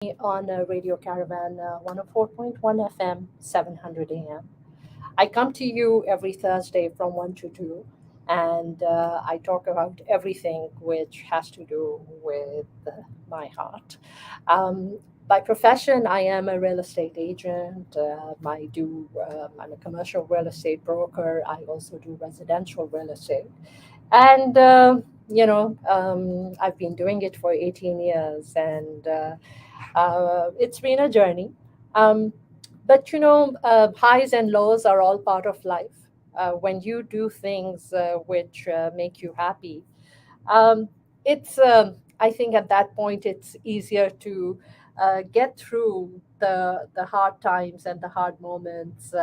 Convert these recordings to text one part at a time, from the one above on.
on Radio Caravan 104.1 FM, 700 AM. I come to you every Thursday from 1 to 2, and I talk about everything which has to do with my heart. Um, by profession, I am a real estate agent. I'm a commercial real estate broker. I also do residential real estate. And, I've been doing it for 18 years, and it's been a journey. Um, but highs and lows are all part of life. When you do things which make you happy, it's I think at that point it's easier to get through the hard times and the hard moments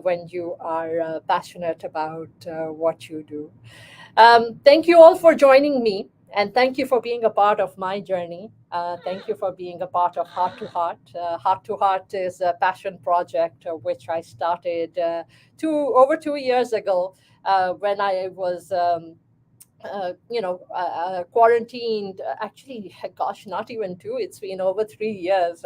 when you are passionate about what you do. Thank you all for joining me, and thank you for being a part of my journey. Thank you for being a part of Heart to Heart. Heart to Heart is a passion project which I started over 2 years ago when I was. Quarantined. Actually, gosh, not even two. It's been over 3 years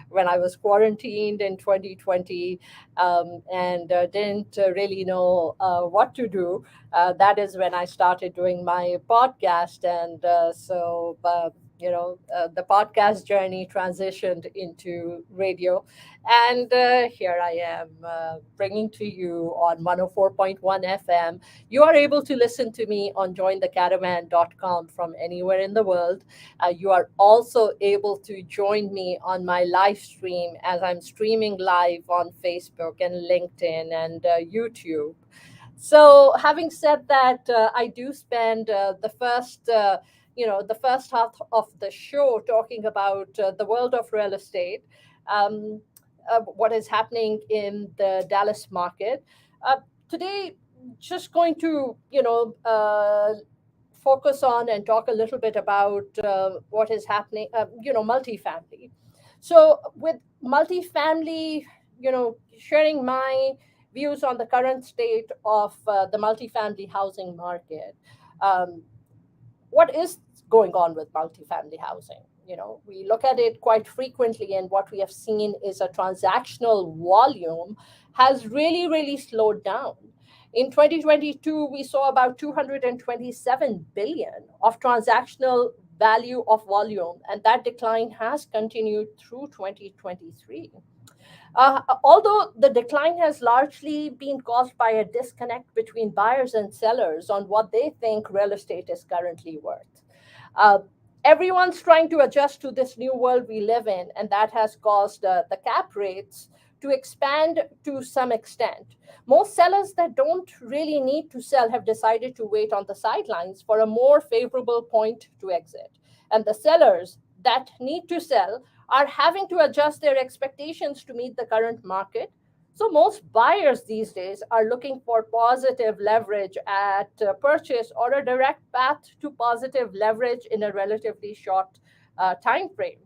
when I was quarantined in 2020 and didn't really know what to do. That is when I started doing my podcast. And the podcast journey transitioned into radio. And here I am bringing to you on 104.1 FM. You are able to listen to me on jointhecaravan.com from anywhere in the world. You are also able to join me on my live stream as I'm streaming live on Facebook and LinkedIn and YouTube. So, having said that, I do spend the first half of the show talking about the world of real estate, um, what is happening in the Dallas market. Today, just going to focus on and talk a little bit about what is happening, multifamily. So with multifamily, sharing my views on the current state of the multifamily housing market. um, what is going on with multifamily housing? We look at it quite frequently, and what we have seen is a transactional volume has really, really slowed down. In 2022, we saw about 227 billion of transactional value of volume, and that decline has continued through 2023. Although the decline has largely been caused by a disconnect between buyers and sellers on what they think real estate is currently worth. Uh, Everyone's trying to adjust to this new world we live in, and that has caused the cap rates to expand to some extent. Most sellers that don't really need to sell have decided to wait on the sidelines for a more favorable point to exit. And the sellers that need to sell are having to adjust their expectations to meet the current market. So, most buyers these days are looking for positive leverage at purchase or a direct path to positive leverage in a relatively short time frame.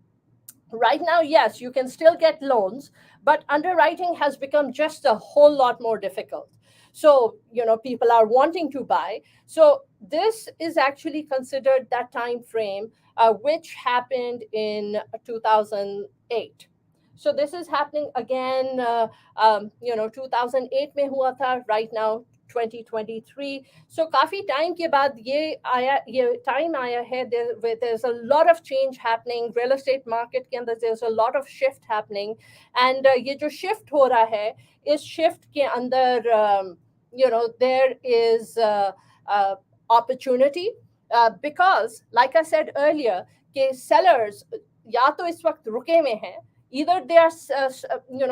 Right now, yes, you can still get loans, but underwriting has become just a whole lot more difficult. So, people are wanting to buy. So, this is actually considered that time frame, which happened in 2008. So, this is happening again, 2008 में हुआ था, right now 2023. So काफी time के बाद ये time आया है, there's a lot of change happening real estate market के अंदर. There's a lot of shift happening, and ये जो shift हो रहा है, इस shift के अंदर there is opportunity, because like I said earlier कि sellers या तो इस वक्त रुके में हैं. Either they are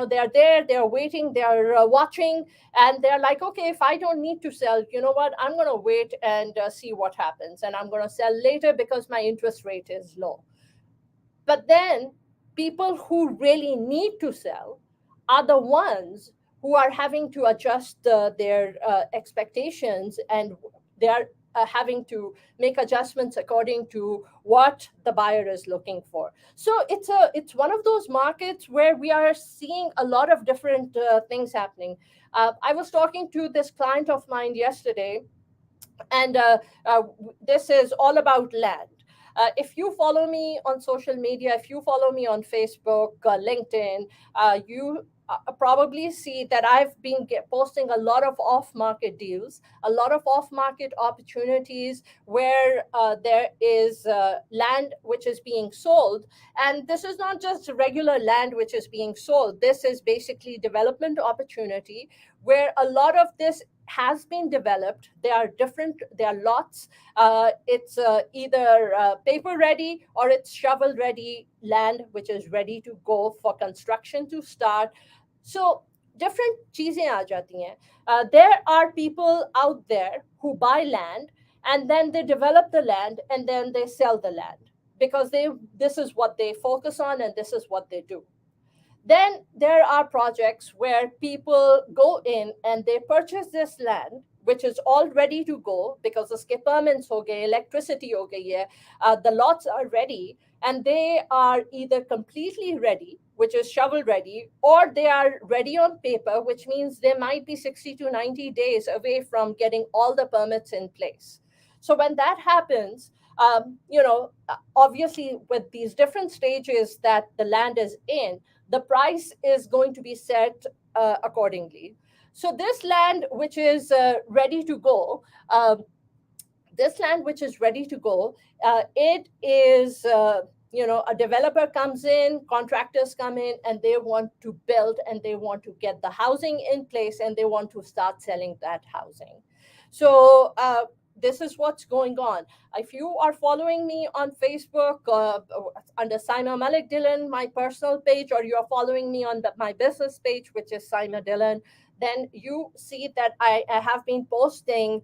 they are there, they are waiting, they are watching, and they're like, okay, if I don't need to sell, you know what, I'm going to wait and see what happens, and I'm going to sell later because my interest rate is low. But then people who really need to sell are the ones who are having to adjust their expectations, and they are having to make adjustments according to what the buyer is looking for. So it's one of those markets where we are seeing a lot of different things happening. I was talking to this client of mine yesterday, and this is all about land. If you follow me on social media, if you follow me on Facebook, LinkedIn, you probably see that I've been posting a lot of off market deals, a lot of off market opportunities where there is land which is being sold. And this is not just regular land which is being sold, this is basically development opportunity where a lot of this has been developed. There are different, there are lots. It's either paper ready or it's shovel ready land which is ready to go for construction to start. So different चीजें आ जाती हैं. There are people out there who buy land and then they develop the land and then they sell the land because they, this is what they focus on and this is what they do. Then there are projects where people go in and they purchase this land, which is all ready to go because the permits ho gaye, electricity ho gayi hai, the lots are ready, and they are either completely ready, which is shovel ready, or they are ready on paper, which means they might be 60 to 90 days away from getting all the permits in place. So when that happens, obviously with these different stages that the land is in, the price is going to be set accordingly. So this land which is ready to go, this land which is ready to go, it is, a developer comes in, contractors come in, and they want to build and they want to get the housing in place and they want to start selling that housing. So this is what's going on. If you are following me on Facebook under Saima Malik Dillon, my personal page, or you are following me on my business page, which is Saima Dillon, then you see that I have been posting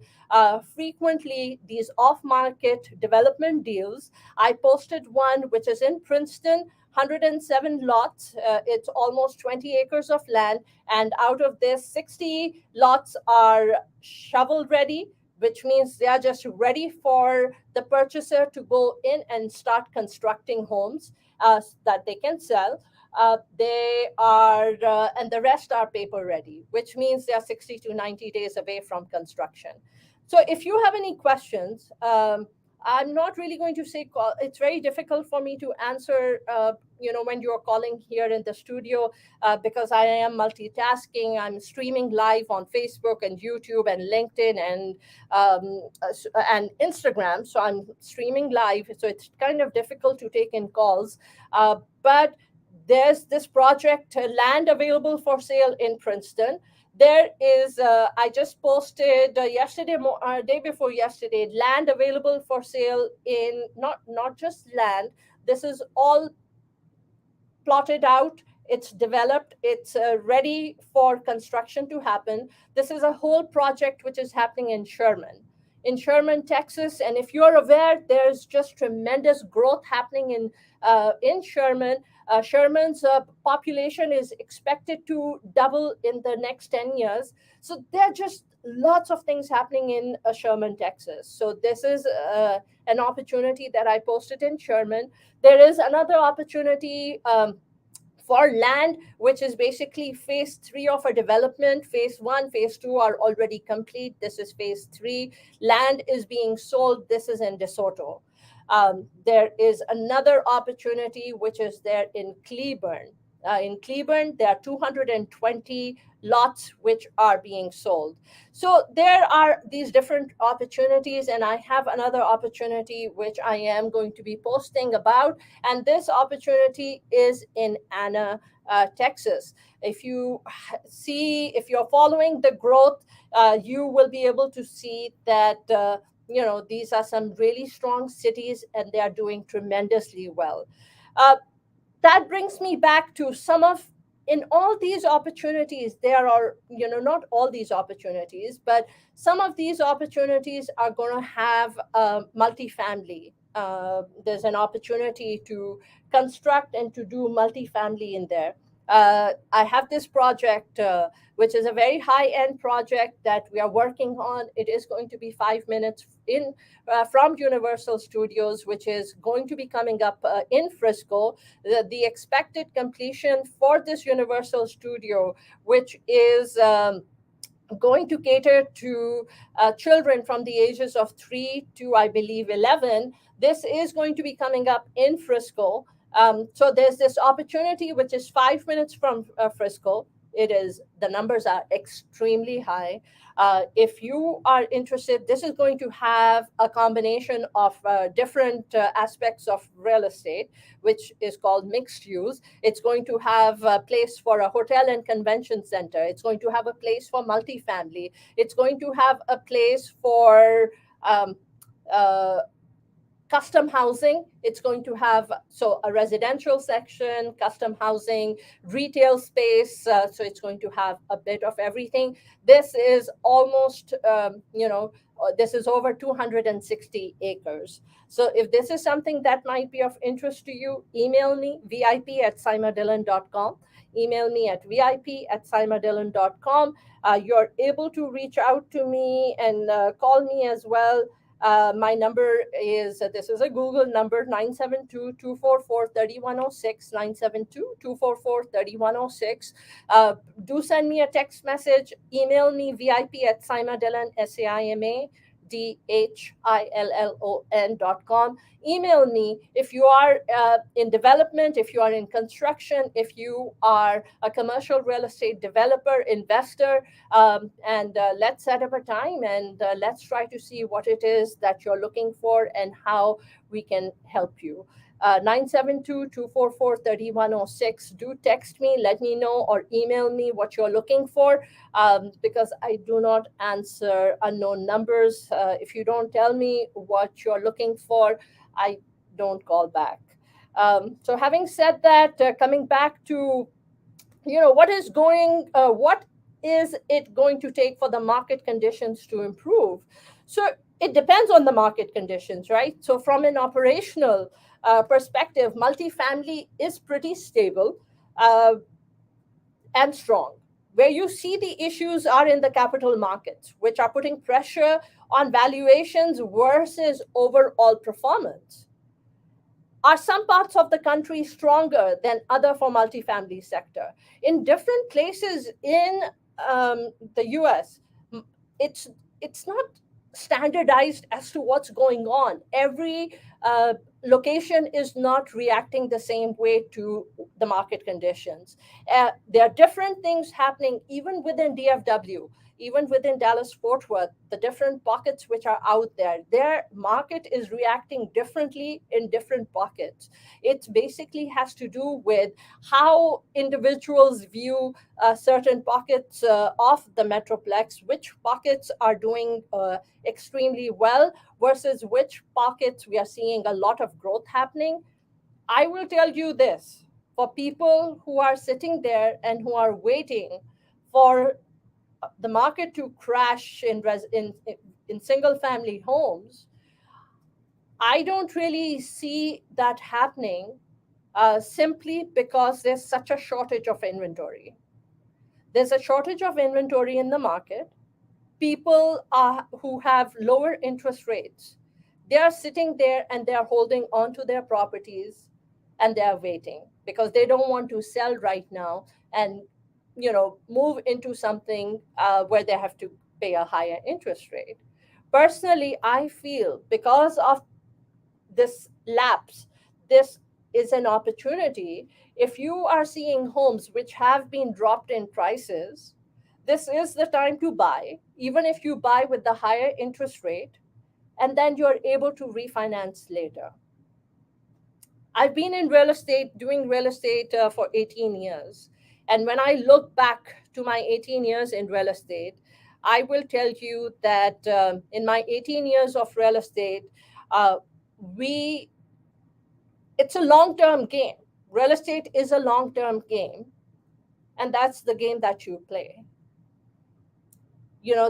frequently these off-market development deals. I posted one which is in Princeton, 107 lots. It's almost 20 acres of land. And out of this, 60 lots are shovel ready, which means they are just ready for the purchaser to go in and start constructing homes that they can sell. They are, and the rest are paper ready, which means they are 60 to 90 days away from construction. So if you have any questions, I'm not really going to say call. It's very difficult for me to answer, when you're calling here in the studio, because I am multitasking. I'm streaming live on Facebook and YouTube and LinkedIn and Instagram. So I'm streaming live. So it's kind of difficult to take in calls. But there's this project, land available for sale in Princeton. There is, I just posted yesterday, day before yesterday, land available for sale in, not just land, this is all plotted out, it's developed, it's ready for construction to happen. This is a whole project which is happening in Sherman, Texas. And if you're aware, there's just tremendous growth happening in Sherman. Sherman's population is expected to double in the next 10 years. So there are just lots of things happening in Sherman, Texas. So this is an opportunity that I posted in Sherman. There is another opportunity for land, which is basically phase 3 of a development. Phase 1, phase 2 are already complete. This is phase 3. Land is being sold. This is in DeSoto. There is another opportunity which is there in Cleburne. In Cleburne, there are 220 lots which are being sold. So there are these different opportunities, and I have another opportunity which I am going to be posting about, and this opportunity is in Anna, Texas. If you're following the growth, you will be able to see that these are some really strong cities and they are doing tremendously well. That brings me back to in all these opportunities, there are, not all these opportunities, but some of these opportunities are going to have multifamily. There's an opportunity to construct and to do multifamily in there. I have this project, which is a very high-end project that we are working on. It is going to be 5 minutes from Universal Studios, which is going to be coming up in Frisco. The expected completion for this Universal Studio, which is going to cater to children from the ages of 3 to, I believe, 11. This is going to be coming up in Frisco. So there's this opportunity which is 5 minutes from Frisco. The numbers are extremely high. If you are interested, this is going to have a combination of different aspects of real estate, which is called mixed use. It's going to have a place for a hotel and convention center. It's going to have a place for multifamily. It's going to have a place for um, uh, custom housing. It's going to have so a residential section, custom housing, retail space. So it's going to have a bit of everything. This is almost this is over 260 acres. So if this is something that might be of interest to you, email me vip@saimadillon.com. Email me at vip@saimadillon.com. You're able to reach out to me and call me as well. My number is this is a Google number, 972-244-3106, 972-244-3106. Do send me a text message, email me vip@saimadillon, SAIMADHILLON.com. Email me if you are in development, if you are in construction, if you are a commercial real estate developer, investor, and let's set up a time and let's try to see what it is that you're looking for and how we can help you. 972-244-3106. Do text me, let me know, or email me what you're looking for, because I do not answer unknown numbers. If you don't tell me what you're looking for, I don't call back. So having said that, coming back to what is it going to take for the market conditions to improve? So it depends on the market conditions, right? So from an operational perspective, multifamily is pretty stable uh, and strong. Where you see the issues are in the capital markets, which are putting pressure on valuations versus overall performance. Are some parts of the country stronger than other for multifamily sector? In different places in the U.S., it's it's not standardized as to what's going on. Every location is not reacting the same way to the market conditions. There are different things happening even within DFW, even within Dallas Fort Worth, the different pockets which are out there, their market is reacting differently in different pockets. It basically has to do with how individuals view certain pockets of the Metroplex, which pockets are doing extremely well versus which pockets we are seeing a lot of growth happening. I will tell you this, for people who are sitting there and who are waiting for the market to crash in single family homes, I don't really see that happening simply because there's such a shortage of inventory. There's a shortage of inventory in the market. People who have lower interest rates, they are sitting there and they are holding on to their properties and they are waiting because they don't want to sell right now and move into something where they have to pay a higher interest rate. Personally, I feel because of this lapse, this is an opportunity. If you are seeing homes which have been dropped in prices, this is the time to buy, even if you buy with the higher interest rate, and then you're able to refinance later. I've been in real estate, doing real estate for 18 years. And when I look back to my 18 years in real estate, I will tell you that in my 18 years of real estate, uh, we it's a long-term game. Real estate is a long-term game, and that's the game that you play.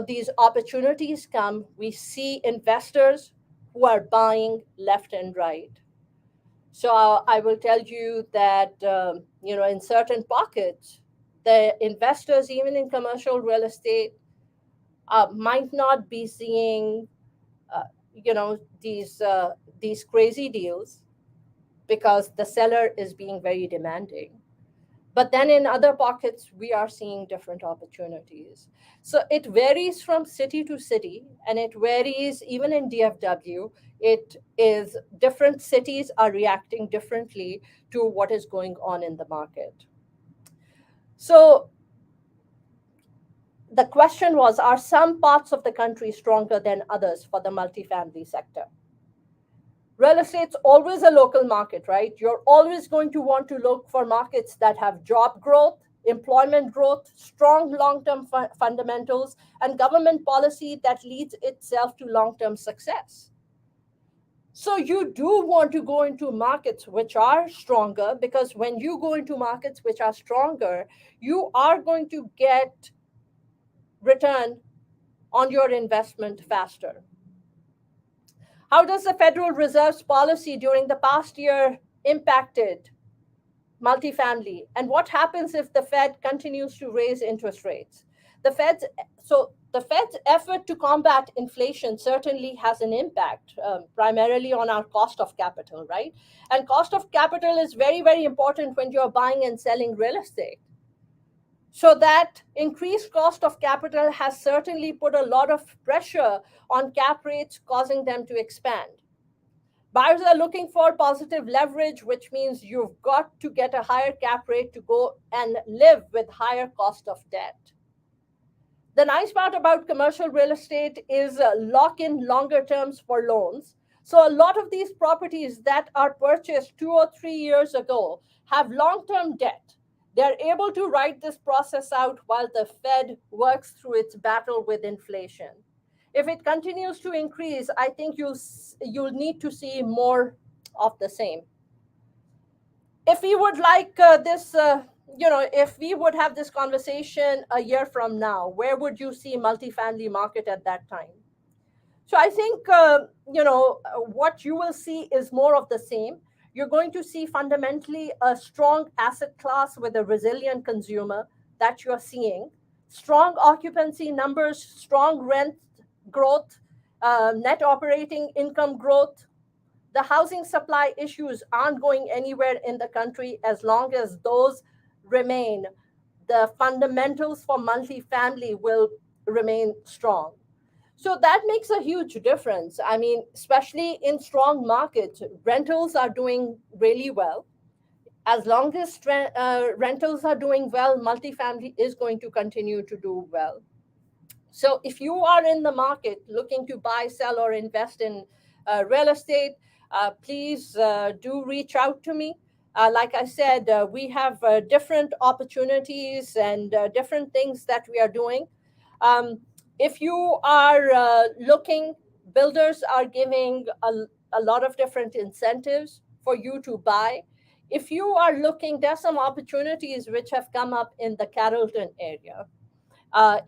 These opportunities come. We see investors who are buying left and right. So I will tell you that in certain pockets, the investors, even in commercial real estate, might not be seeing uh, these crazy deals because the seller is being very demanding. But then in other pockets, we are seeing different opportunities. So it varies from city to city, and it varies even in DFW. It is different cities are reacting differently to what is going on in the market. So the question was, are some parts of the country stronger than others for the multifamily sector? Real estate's always a local market, right? You're always going to want to look for markets that have job growth, employment growth, strong long term fundamentals, and government policy that leads itself to long term success. So you do want to go into markets which are stronger, because when you go into markets which are stronger, you are going to get return on your investment faster. How does the Federal Reserve's policy during the past year impacted multifamily? And what happens if the Fed continues to raise interest rates? The Fed's the Fed's effort to combat inflation certainly has an impact, primarily on our cost of capital, right? And cost of capital is very, very important when you're buying and selling real estate. So that increased cost of capital has certainly put a lot of pressure on cap rates, causing them to expand. Buyers are looking for positive leverage, which means you've got to get a higher cap rate to go and live with higher cost of debt. The nice part about commercial real estate is lock in longer terms for loans. So a lot of these properties that are purchased 2 or 3 years ago have long term debt. They're able to ride this process out while the Fed works through its battle with inflation. If it continues to increase, I think you'll need to see more of the same. If we would like this if we would have this conversation a year from now, where would you see multifamily market at that time? So I think what you will see is more of the same. You're going to see fundamentally a strong asset class with a resilient consumer that you're seeing, strong occupancy numbers, strong rent growth, net operating income growth. The housing supply issues aren't going anywhere in the country as long as those remain. The fundamentals for multifamily will remain strong. So that makes a huge difference. I mean, especially in strong markets, rentals are doing really well. As long as rentals are doing well, multifamily is going to continue to do well. So if you are in the market looking to buy, sell, or invest in real estate, please do reach out to me. Like I said, we have different opportunities and different things that we are doing. Um, if you are looking, builders are giving a lot of different incentives for you to buy. If you are looking, there's some opportunities which have come up in the Carrollton area.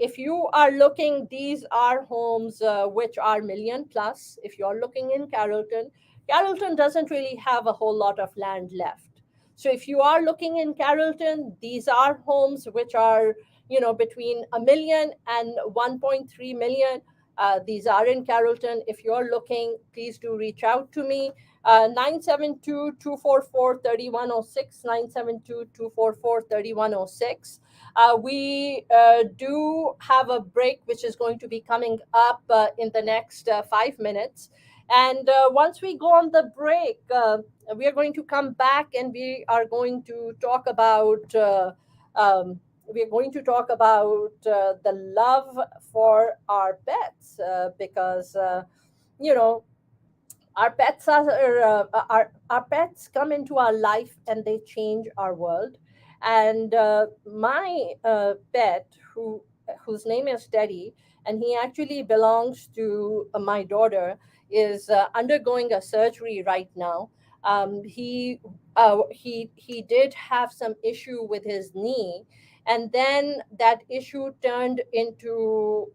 If you are looking, these are homes which are million plus. If you're looking in Carrollton, Carrollton doesn't really have a whole lot of land left. So if you are looking in Carrollton, these are homes which are, between a million and 1.3 million. These are in Carrollton. If you're looking, please do reach out to me. 972-244-3106, 972-244-3106. We do have a break which is going to be coming up in the next 5 minutes. And once we go on the break, we are going to come back and we are going to talk about the love for our pets, because you know our pets come into our life and they change our world. And my pet, whose name is Teddy, and he actually belongs to my daughter, is undergoing a surgery right now. He did have some issue with his knee, and then that issue turned into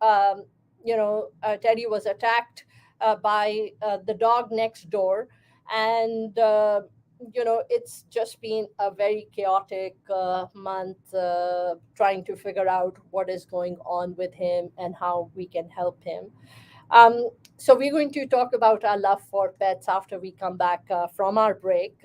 Teddy was attacked by the dog next door. And it's just been a very chaotic month, trying to figure out what is going on with him and how we can help him. So we're going to talk about our love for pets after we come back from our break.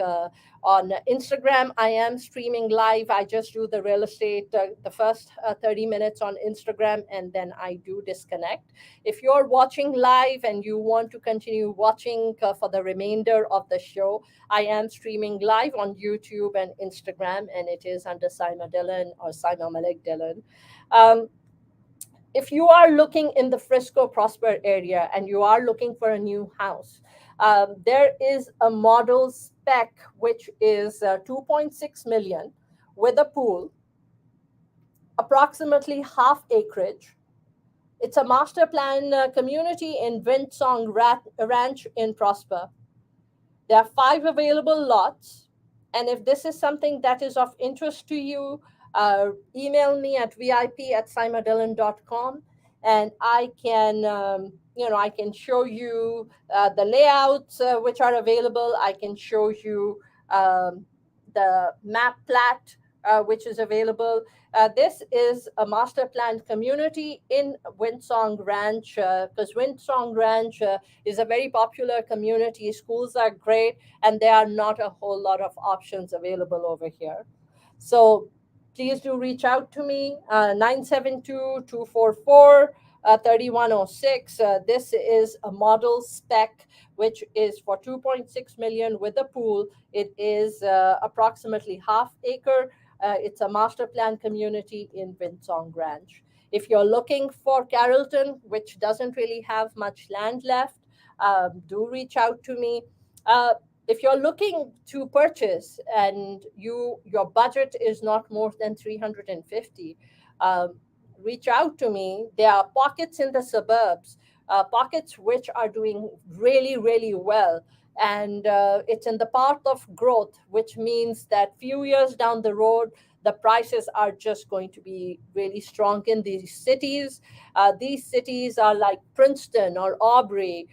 On Instagram, I am streaming live. I just do the real estate, the first 30 minutes on Instagram, and then I do disconnect. If you're watching live and you want to continue watching for the remainder of the show, I am streaming live on YouTube and Instagram, and it is under Saima Dillon or Saima Malik Dillon. Um, if you are looking in the Frisco Prosper area and you are looking for a new house, there is a model spec which is 2.6 million with a pool, approximately half acreage. It's a master plan community in Windsong Ranch in Prosper. There are five available lots. And if this is something that is of interest to you, email me at vip@simadillon.com, and I can, I can show you the layouts which are available. I can show you the map plat which is available. This is a master planned community in Windsong Ranch, because Windsong Ranch is a very popular community. Schools are great, and there are not a whole lot of options available over here. So please do reach out to me, 972 3106. This is a model spec which is for 2.6 million with a pool. It is approximately half acre. It's a master plan community in Windsong Ranch. If you're looking for Carrollton, which doesn't really have much land left, do reach out to me. Uh, if you're looking to purchase and your budget is not more than 350, um, reach out to me. There are pockets in the suburbs, pockets which are doing really, really well, and it's in the path of growth, which means that few years down the road the prices are just going to be really strong in these cities. These cities are like Princeton or Aubrey.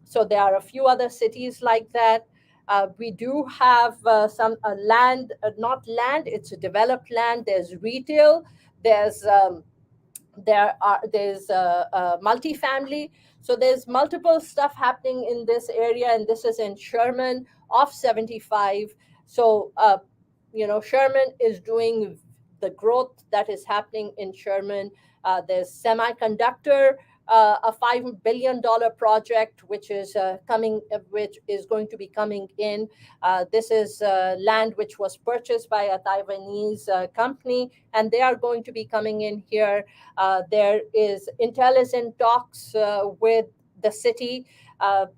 So there are a few other cities like that. We do have some land, not land, it's a developed land. There's retail, there's there's multifamily. So there's multiple stuff happening in this area, and this is in Sherman off 75. So Sherman is doing the growth that is happening in Sherman. There's semiconductor, a $5 billion project which is going to be coming in. This is land which was purchased by a Taiwanese company, and they are going to be coming in here. There is intelligent talks with the city.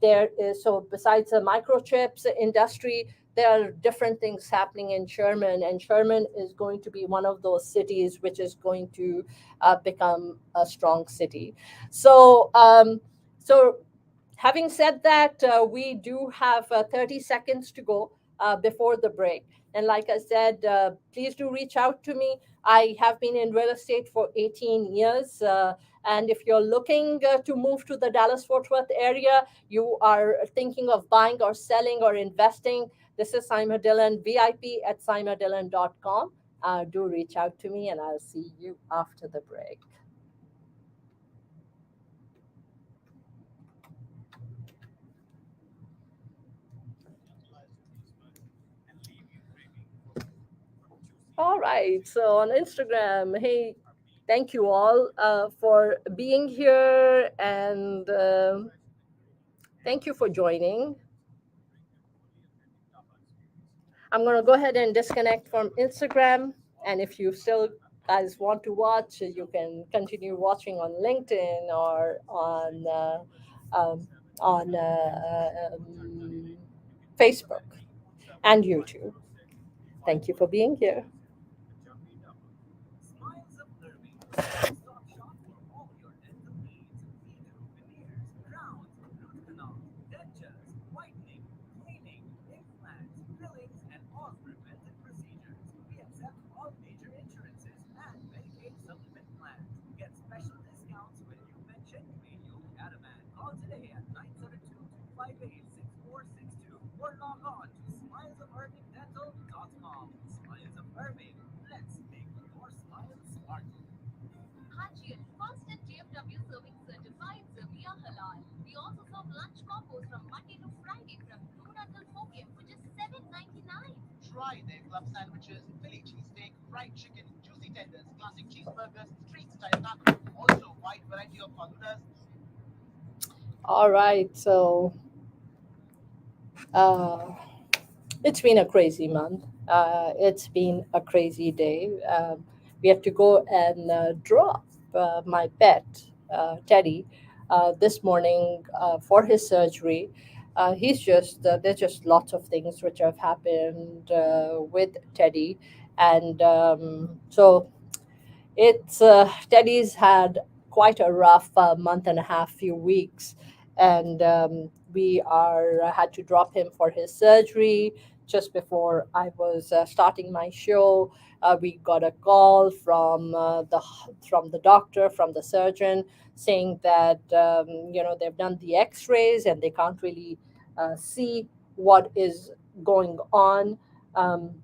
There is, so besides the microchips industry, there are different things happening in Sherman, and Sherman is going to be one of those cities which is going to become a strong city. So, having said that, we do have 30 seconds to go before the break. And like I said, please do reach out to me. I have been in real estate for 18 years. And if you're looking to move to the Dallas Fort Worth area, you are thinking of buying or selling or investing, this is Saima Dillon, vip@saimadillon.com. Do reach out to me, and I'll see you after the break. All right. So on Instagram, hey, thank you all for being here, and thank you for joining. I'm going to go ahead and disconnect from Instagram. And if you still guys want to watch, you can continue watching on LinkedIn or um, on Facebook and YouTube. Thank you for being here. All right, so uh, it's been a crazy month. It's been a crazy day. We have to go and drop my pet, Teddy, this morning for his surgery. There's just lots of things which have happened with Teddy. And so Teddy's had quite a rough month and a half, few weeks, and we are had to drop him for his surgery just before I was starting my show. We got a call from the doctor, from the surgeon, saying that they've done the X-rays and they can't really see what is going on. Um,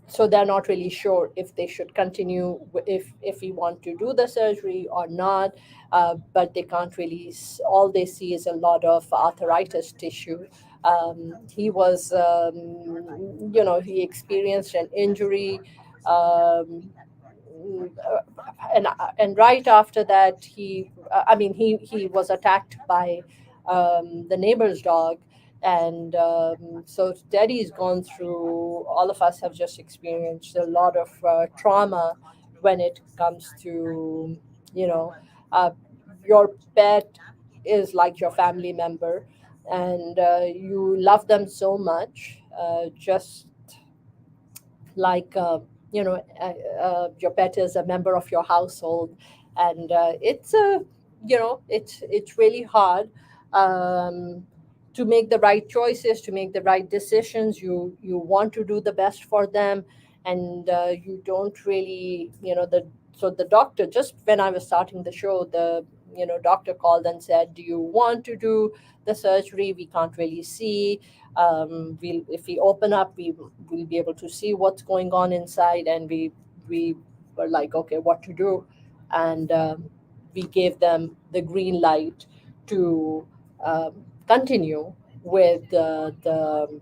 so they're not really sure if they should continue if we want to do the surgery or not, but they can't really all they see is a lot of arthritis tissue. He was he experienced an injury, um, and right after that he was attacked by the neighbor's dog. And so Daddy's gone through, all of us have just experienced a lot of trauma when it comes to, you know, uh, your pet is like your family member, and you love them so much, just like your pet is a member of your household. And it's really hard um, to make the right choices, to make the right decisions. You want to do the best for them, and you don't really, the doctor, just when I was starting the show, the doctor called and said, do you want to do the surgery? We can't really see. If we open up, we'll be able to see what's going on inside. And we were like, okay, what to do? And we gave them the green light to continue with the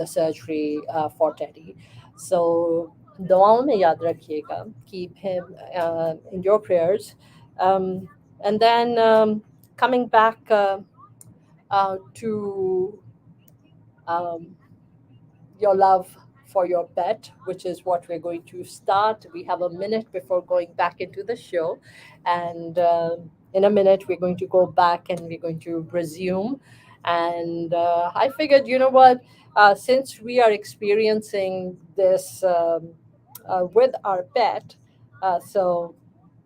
surgery for Teddy. So दुआओं में याद रखिएगा. Keep him in your prayers. Um, and then coming back to um, your love for your pet, which is what we're going to start. We have a minute before going back into the show. And in a minute, we're going to go back and we're going to resume. And I figured, you know what, since we are experiencing this with our pet, so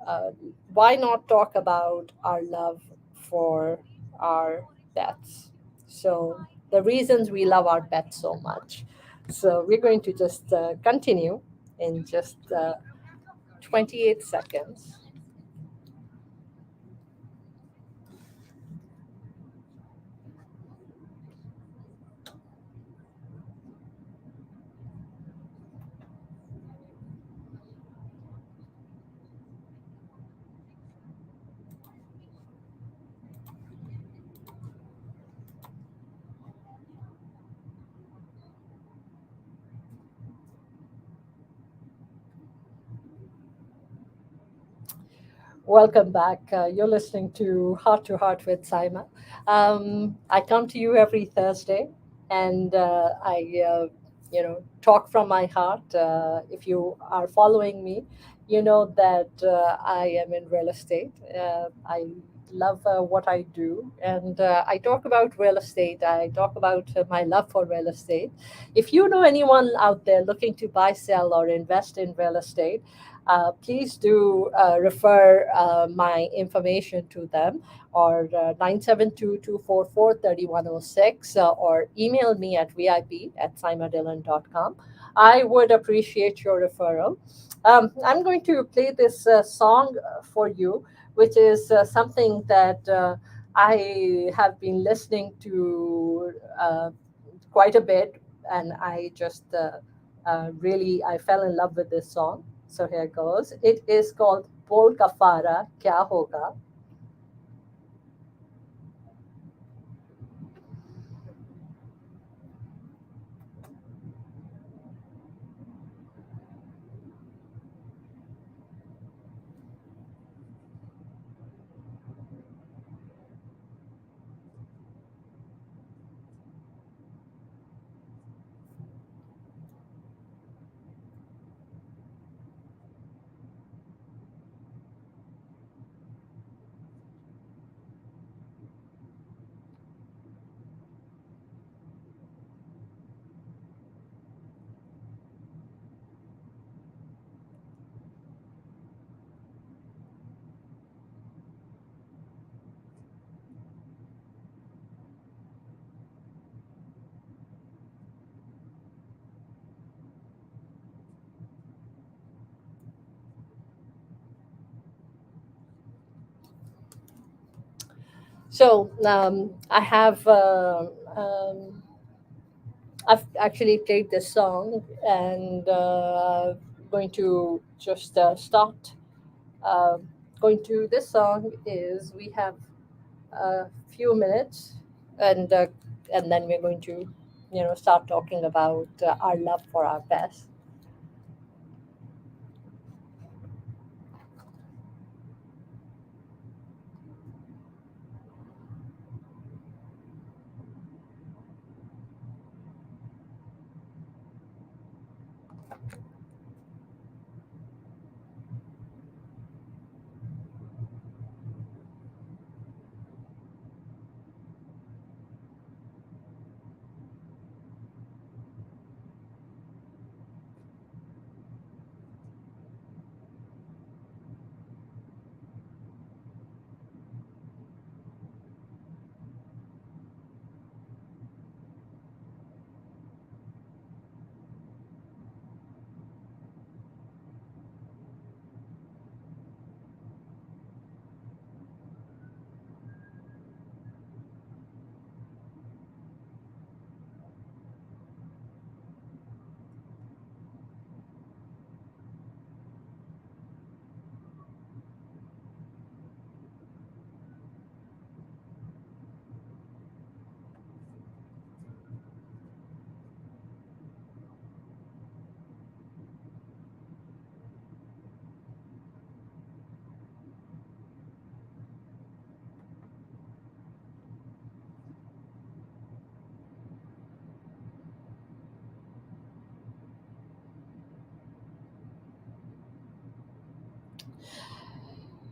uh, why not talk about our love for our pets? So, the reasons we love our pets so much. So, we're going to just continue in just 28 seconds. Welcome back. You're listening to Heart with Saima. I come to you every Thursday, and I talk from my heart. If you are following me, you know that I am in real estate. I love what I do, and I talk about real estate. I talk about my love for real estate. If you know anyone out there looking to buy, sell, or invest in real estate, please do refer my information to them, or 972-244-3106, or email me at vip@simadillon.com. I would appreciate your referral. I'm going to play this song for you, which is something that I have been listening to quite a bit, and I just really I fell in love with this song. So here goes. It is called Bol Kafara Kya Hoga. So I have I've actually played this song, and going to just start. Uh, Going to this song is we have a few minutes, and and then we're going to, start talking about our love for our pets.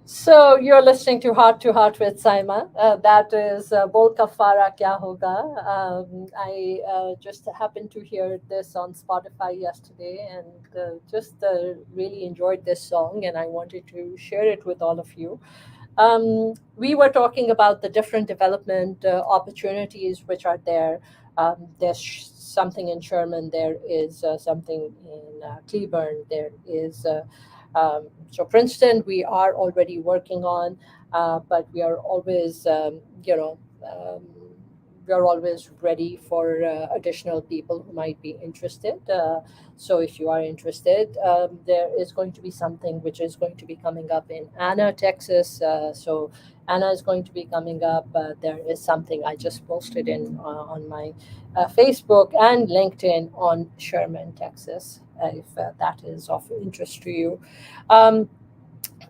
So you're listening to Heart with Saima. That is Bol Kafara Kya Hoga. I just happened to hear this on Spotify yesterday, and just really enjoyed this song, and I wanted to share it with all of you. We were talking about the different development opportunities which are there. There's something in Sherman, there is something in Cleburne, there is so Princeton we are already working on, but we are always we are always ready for additional people who might be interested. So if you are interested, there is going to be something which is going to be coming up in Anna, Texas. So Anna is going to be coming up. There is something I just posted in on my Facebook and LinkedIn on Sherman, Texas, if that is of interest to you. Um,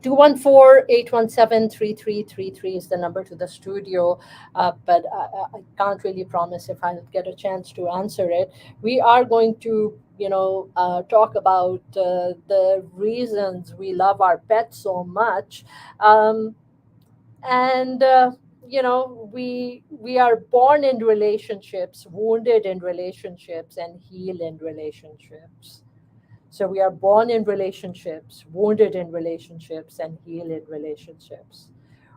214-817-3333 is the number to the studio, but I can't really promise if I'll get a chance to answer it. We are going to, talk about the reasons we love our pets so much. Um, and we are born in relationships, wounded in relationships, and heal in relationships. So we are born in relationships, wounded in relationships, and heal in relationships.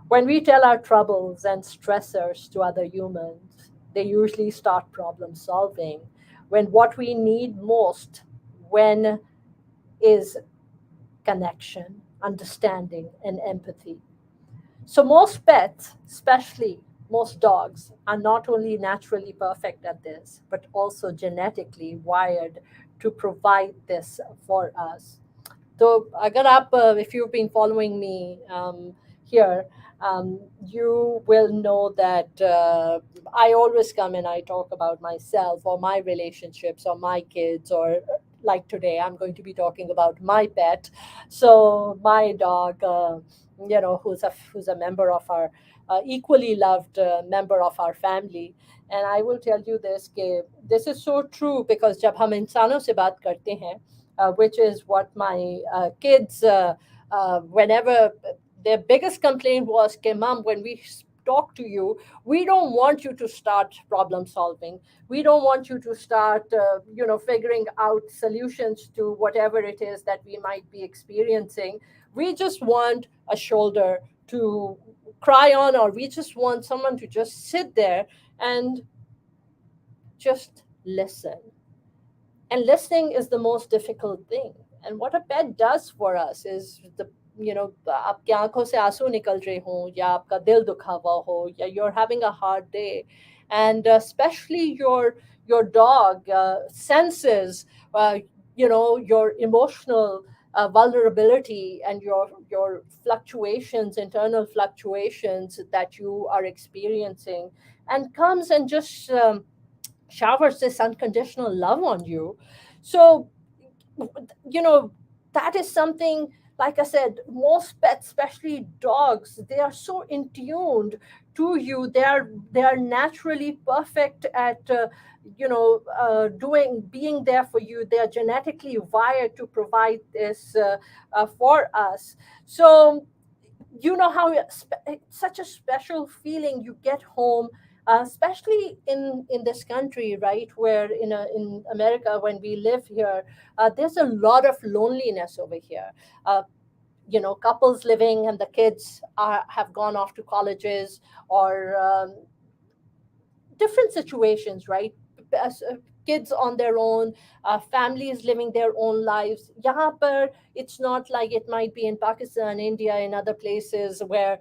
When we tell our troubles and stressors to other humans, they usually start problem solving. When what we need most when is connection, understanding, and empathy. So most pets, especially most dogs, are not only naturally perfect at this, but also genetically wired to provide this for us. So agar aap, if you've been following me here, you will know that I always come and I talk about myself or my relationships or my kids, or like today, I'm going to be talking about my pet. So my dog, who's a member of our equally loved member of our family. And I will tell you this, कि this is so true because जब हम इंसानों से बात करते हैं, which is what my kids, whenever their biggest complaint was, okay, Mom, when we talk to you, we don't want you to start problem solving. We don't want you to start, figuring out solutions to whatever it is that we might be experiencing. We just want a shoulder to cry on, or we just want someone to just sit there and just listen. And listening is the most difficult thing. And what a pet does for us is आपकी आंखों से आंसू निकल रहे हों या आपका दिल दुखा हुआ हो या you're having a hard day, and especially your dog senses your emotional vulnerability and your fluctuations, internal fluctuations that you are experiencing, and comes and just showers this unconditional love on you. So you know that is something, like I said, most pets, especially dogs, they are so in tuned to you. They are naturally perfect at doing being there for you. They are genetically wired to provide this for us. So you know how it's such a special feeling you get home, especially in this country, right, where in America, when we live here, there's a lot of loneliness over here. uh, Couples living and the kids have gone off to colleges, or different situations, right? As, kids on their own, families living their own lives. Yahan par, it's not like it might be in Pakistan, India, and other places where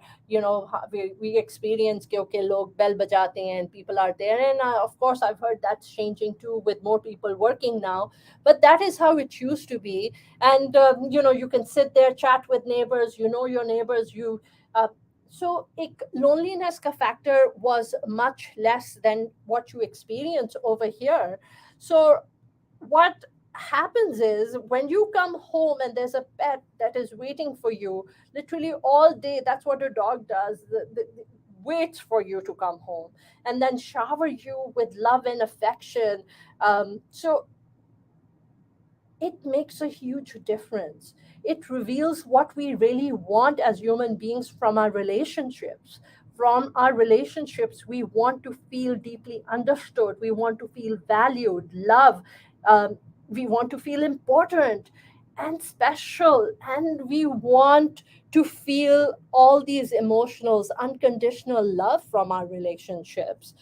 we experience कि okay, log bell bajate hain and people are there, and of course I've heard that's changing too with more people working now. But that is how it used to be, and you can sit there, chat with neighbors, your neighbors, uh, so loneliness ka factor was much less than what you experience over here. So what happens is when you come home and there's a pet that is waiting for you literally all day. That's what a dog does. Waits for you to come home and then shower you with love and affection. So it makes a huge difference. It reveals what we really want as human beings from our relationships. From our relationships, we want to feel deeply understood. We want to feel valued, loved. We want to feel important and special. And we want to feel all these emotionals, unconditional love from our relationships.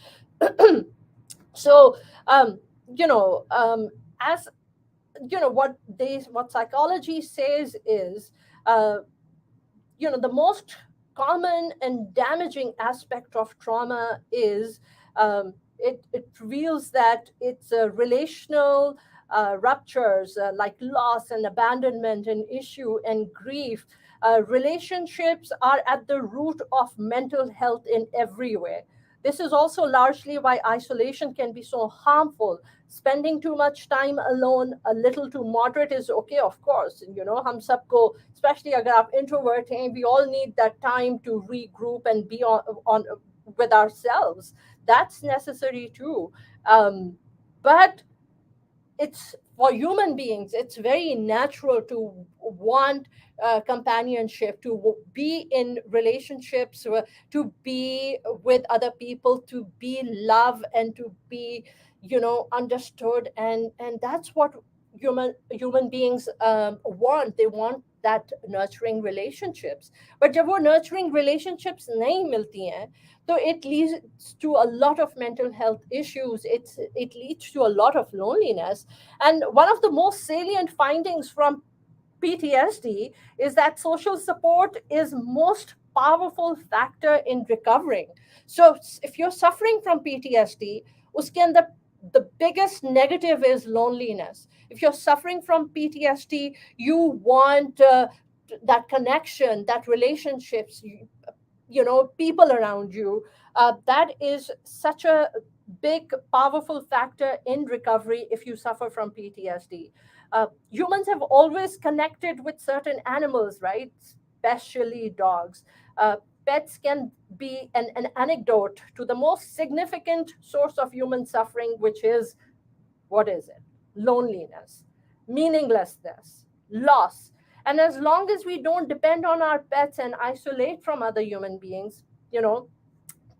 So, um, you know, as what psychology says is, uh, the most common and damaging aspect of trauma is, it reveals that it's relational ruptures, like loss and abandonment and issue and grief. Relationships are at the root of mental health in every way. This is also largely why isolation can be so harmful. Spending too much time alone, a little too moderate, is okay, of course. हम सबको, especially अगर आप introvert हैं, we all need that time to regroup and be on with ourselves. That's necessary too. But it's for human beings, it's very natural to want companionship, to be in relationships, to be with other people, to be loved and to be understood. And that's what human beings want. They want that nurturing relationships. But जब वो nurturing relationships नहीं मिलती हैं, so it leads to a lot of mental health issues. It leads to a lot of loneliness. And one of the most salient findings from PTSD is that social support is most powerful factor in recovering. So if you're suffering from PTSD, uske andar the biggest negative is loneliness. If you're suffering from PTSD, you want that connection, that relationships, people around you. That is such a big powerful factor in recovery if you suffer from PTSD. Humans have always connected with certain animals, right? Especially dogs. Pets can be an anecdote to the most significant source of human suffering, which is, what is it? Loneliness, meaninglessness, loss. And as long as we don't depend on our pets and isolate from other human beings,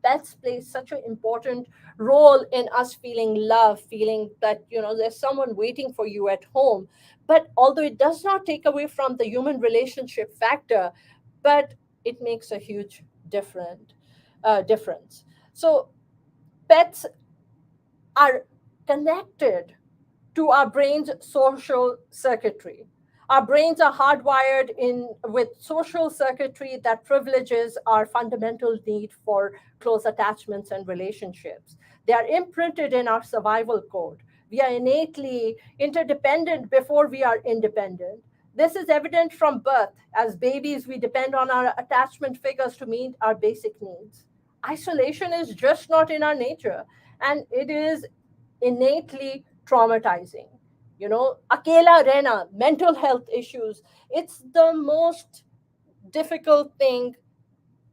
pets play such an important role in us feeling love, feeling that, there's someone waiting for you at home. But although it does not take away from the human relationship factor, but it makes a huge difference. So pets are connected to our brain's social circuitry. Our brains are hardwired in with social circuitry that privileges our fundamental need for close attachments and relationships. They are imprinted in our survival code. We are innately interdependent before we are independent. This is evident from birth. As babies, we depend on our attachment figures to meet our basic needs. Isolation is just not in our nature, and it is innately traumatizing. Akela rehna, mental health issues, it's the most difficult thing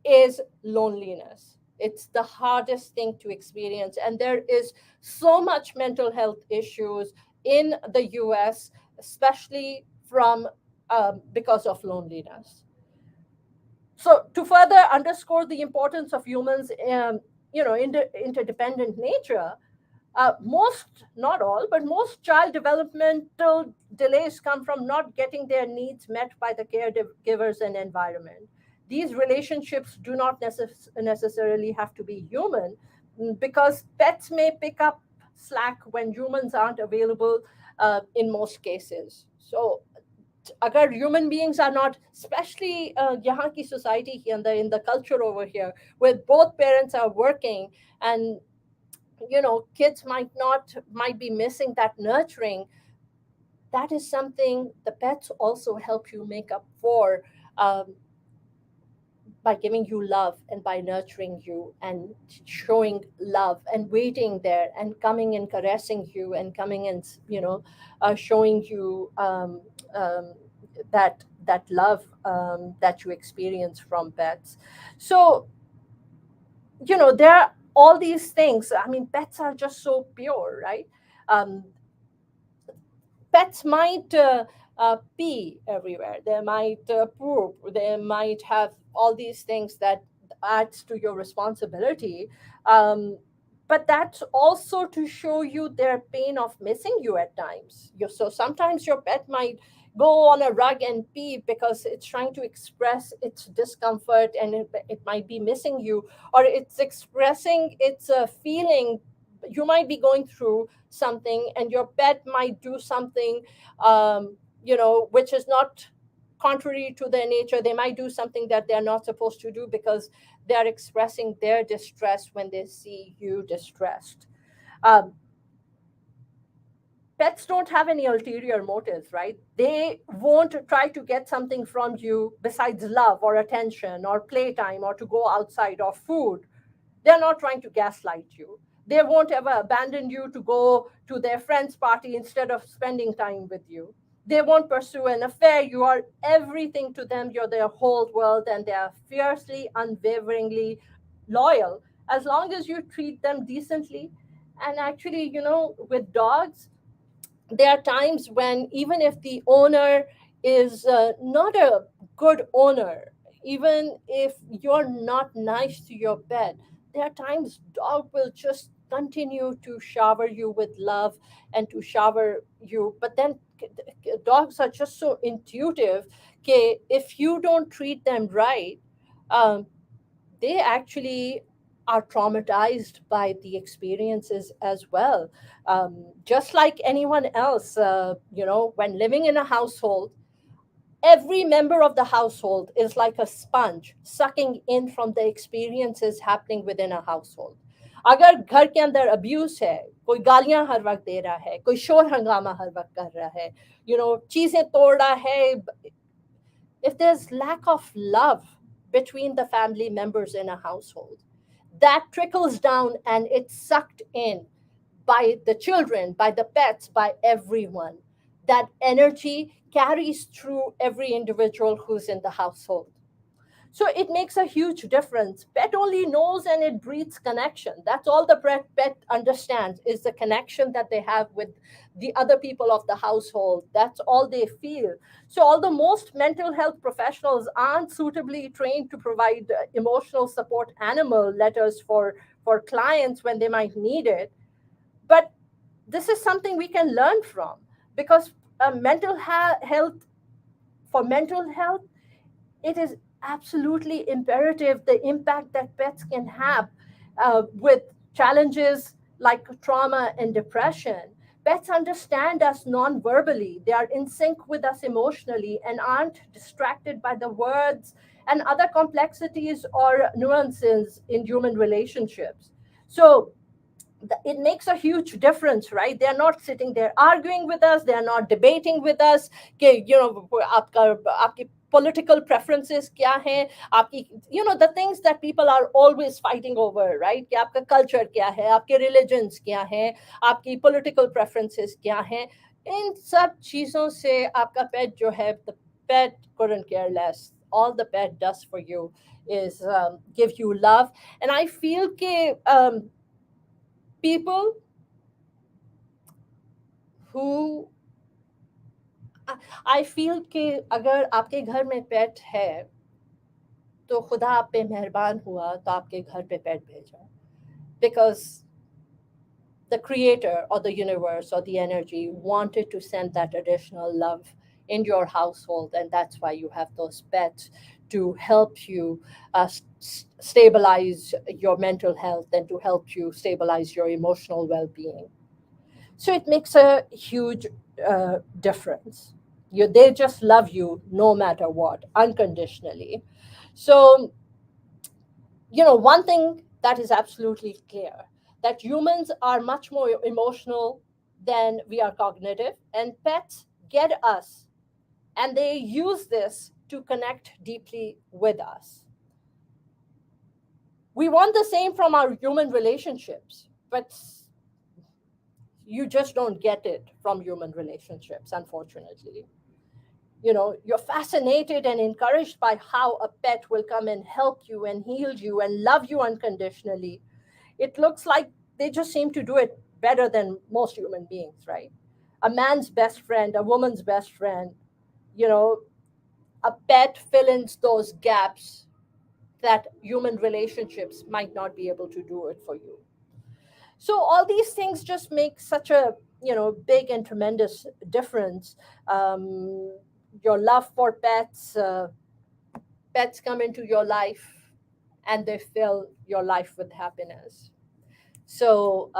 is loneliness. It's the hardest thing to experience. And there is so much mental health issues in the US, especially from because of loneliness. So to further underscore the importance of humans, interdependent nature, most, not all, but most child developmental delays come from not getting their needs met by the caregivers and environment. These relationships do not necessarily have to be human, because pets may pick up slack when humans aren't available in most cases. So अगर human beings are not, especially यहाँ की society के अंदर, in the culture over here, where both parents are working, and kids might be missing that nurturing, that is something the pets also help you make up for, um, by giving you love and by nurturing you and showing love and waiting there and coming and caressing you and coming and showing you that love that you experience from pets. So there are all these things. I mean, pets are just so pure, right? um, Pets might pee everywhere. They might poop. They might have all these things that adds to your responsibility. Um, but that's also to show you their pain of missing you at times. So sometimes your pet might go on a rug and pee because it's trying to express its discomfort, and it might be missing you, or it's expressing its feeling. You might be going through something and your pet might do something, which is not contrary to their nature. They might do something that they're not supposed to do because they're expressing their distress when they see you distressed. um, Pets don't have any ulterior motives, right? They won't try to get something from you besides love or attention or playtime or to go outside or food. They're not trying to gaslight you. They won't ever abandon you to go to their friend's party instead of spending time with you. They won't pursue an affair. You are everything to them. You're their whole world, and they are fiercely, unwaveringly loyal as long as you treat them decently. And actually, with dogs, there are times when even if the owner is not a good owner, even if you're not nice to your pet, there are times dog will just continue to shower you with love and to shower you. But then dogs are just so intuitive. Okay, if you don't treat them right, um, they actually are traumatized by the experiences as well. Just like anyone else, when living in a household, every member of the household is like a sponge sucking in from the experiences happening within a household. अगर घर के अंदर abuse है, कोई गालियां हर वक्त दे रहा है, कोई शोर हंगामा हर वक्त कर रहा है, चीजें तोड़ रहा है, if there's lack of love between the family members in a household, that trickles down and it's sucked in by the children, by the pets, by everyone. That energy carries through every individual who's in the household. So it makes a huge difference. Pet only knows and it breeds connection. That's all the pet understands, is the connection that they have with the other people of the household. That's all they feel. So although most mental health professionals aren't suitably trained to provide emotional support animal letters for clients when they might need it, but this is something we can learn from, because health for mental health, it is absolutely imperative the impact that pets can have with challenges like trauma and depression. Pets understand us non-verbally. They are in sync with us emotionally and aren't distracted by the words and other complexities or nuances in human relationships. So it makes a huge difference, right? They're not sitting there arguing with us, they're not debating with us कि, आपकी political preferences क्या हैं, आपकी, the things that people are always fighting over, right? कि आपका culture क्या है, आपके religions क्या हैं, आपकी political preferences क्या हैं, इन सब चीजों से आपका pet जो है, the pet couldn't care less. All the pet does for you is give you love. And I feel कि people who, आई फील कि अगर आपके घर में पेट है तो खुदा आप पे मेहरबान हुआ तो आपके घर पे पेट भेजा, because the creator or the universe or the energy wanted to send that additional love in your household, and that's why you have those pets to help you stabilize your mental health and to help you stabilize your emotional well-being. So it makes a huge difference. They just love you no matter what, unconditionally. So, one thing that is absolutely clear, that humans are much more emotional than we are cognitive, and pets get us, and they use this to connect deeply with us. We want the same from our human relationships, but you just don't get it from human relationships, unfortunately. You're fascinated and encouraged by how a pet will come and help you and heal you and love you unconditionally. It looks like they just seem to do it better than most human beings, right? A man's best friend, a woman's best friend, you know, a pet fill in those gaps that human relationships might not be able to do it for you. So all these things just make such a big and tremendous difference. Your love for pets, pets come into your life and they fill your life with happiness. So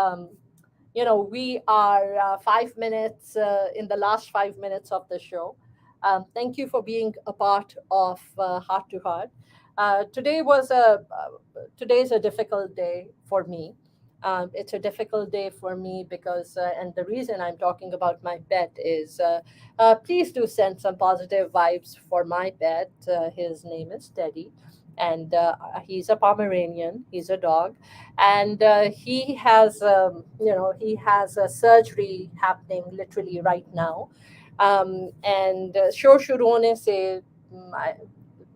we are 5 minutes in the last 5 minutes of the show. Thank you for being a part of Heart to Heart. Today's a difficult day for me. It's a difficult day for me because, and the reason I'm talking about my pet is, please do send some positive vibes for my pet. His name is Teddy, and he's a Pomeranian. He's a dog, and he has a surgery happening literally right now. And show शुरू होने से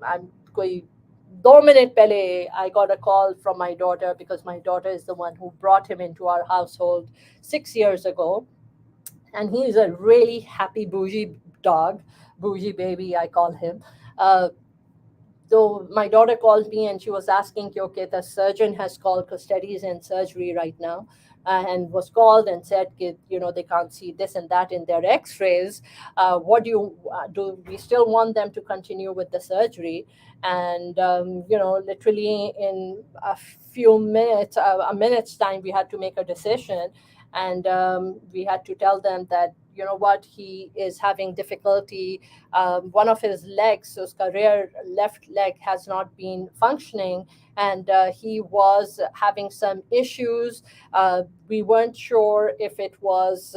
I'm कोई 2 minute पहले I got a call from my daughter, because my daughter is the one who brought him into our household 6 years ago, and he is a really happy bougie dog, bougie baby I call him. So my daughter called me and she was asking, okay, the surgeon has called because Teddy is in surgery right now, and was called and said, they can't see this and that in their X-rays. What do we still want them to continue with the surgery? And literally in a few minutes, a minute's time, we had to make a decision, and we had to tell them that what, he is having difficulty. One of his legs, so his rear left leg, has not been functioning, and he was having some issues. We weren't sure if it was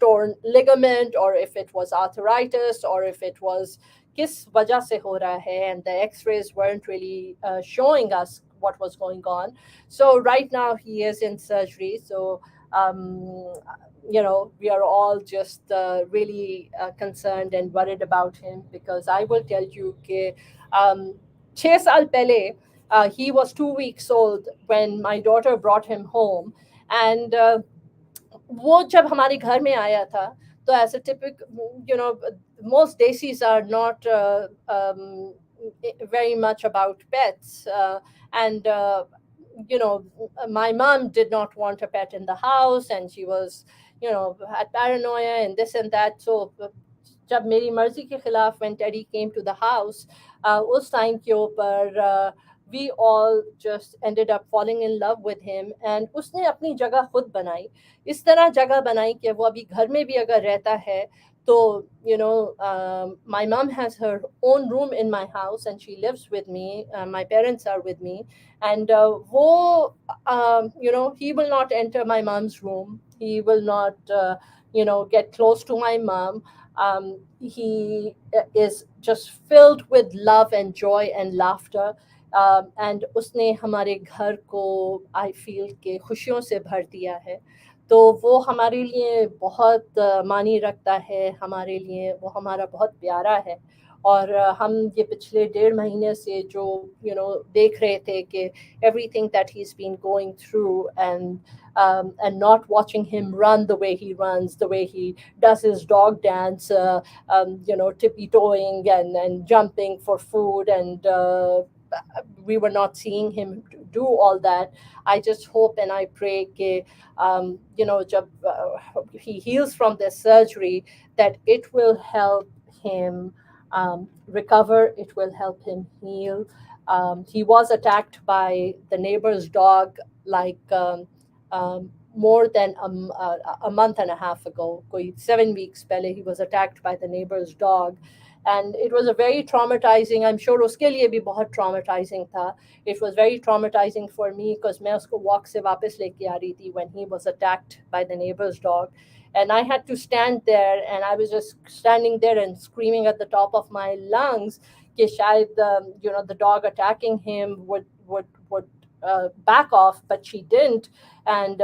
torn ligament, or if it was arthritis, or if it was किस वजह से हो रहा है, and the x-rays weren't really showing us what was going on. So right now he is in surgery. So um, we are all just really concerned and worried about him, because I will tell you that 6 साल पहले, he was 2 weeks old when my daughter brought him home, and वो जब हमारे घर में आया था, तो as a typical, most desis are not very much about pets, and my mom did not want a pet in the house, and she was had paranoia and this and that. So जब मेरी मर्जी के खिलाफ when Teddy came to the house, उस time के ऊपर we all just ended up falling in love with him. And उसने अपनी जगह खुद बनाई, इस तरह जगह बनाई कि वो अभी घर में भी अगर रहता है तो my mom has her own room in my house and she lives with me, my parents are with me, and वो he will not enter my mom's room, he will not get close to my mom. He is just filled with love and joy and laughter. And उसने हमारे घर को I feel के खुशियों से भर दिया है। तो वो हमारे लिए बहुत मानी रखता है, हमारे लिए वो हमारा बहुत प्यारा है। और हम ये पिछले 1.5 महीने से जो देख रहे थे कि everything that he's been going through, and not watching him run the way he runs, the way he does his dog dance, tippy toeing and jumping for food, and we were not seeing him do all that. I just hope and I pray that jab, he heals from this surgery, that it will help him recover, it will help him heal. He was attacked by the neighbor's dog, like more than a month and a half ago, 7 weeks pehle, he was attacked by the neighbor's dog. And it was a very traumatizing, I'm sure उसके लिए भी बहुत traumatizing था. It was very traumatizing for me because मैं उसको walk से वापस लेके आ रही थी when he was attacked by the neighbor's dog. And I had to stand there, and I was just standing there and screaming at the top of my lungs कि शायद the dog attacking him would back off, but she didn't. And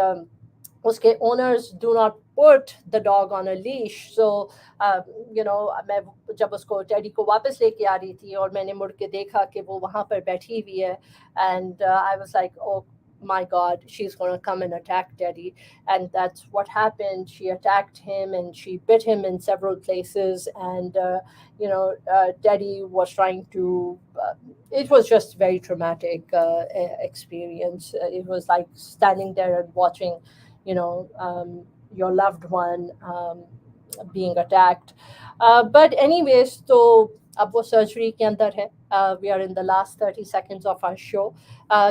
उसके owners do not put the dog on a leash. So मैं जब उसको teddy को वापस लेके आ रही थी और मैंने मुड़ के देखा कि वो वहाँ पर बैठी हुई है, and I was like, oh my God, she's going to come and attack Teddy. And that's what happened. She attacked him and she bit him in several places. And Teddy was trying to it was just very traumatic experience. It was like standing there and watching your loved one being attacked. But anyways, तो अब वो surgery के अंदर है. We are in the last 30 seconds of our show.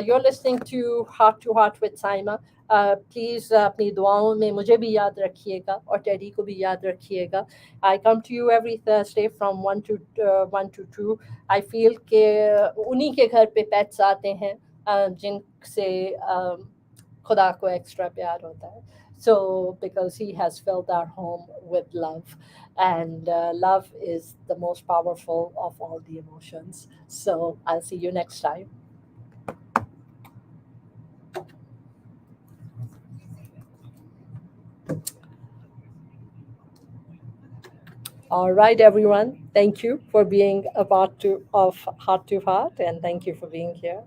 You're listening to Heart with Saima. Please अपनी दुआओं में मुझे भी याद रखिएगा और टेडी को भी याद रखिएगा. I come to you every Thursday from 1 to 2. I feel कि उन्हीं के घर पे pets आते हैं जिनसे खुदा को extra प्यार होता है. So, because he has filled our home with love, and love is the most powerful of all the emotions. So, I'll see you next time. All right, everyone. Thank you for being a part of Heart to Heart, and thank you for being here.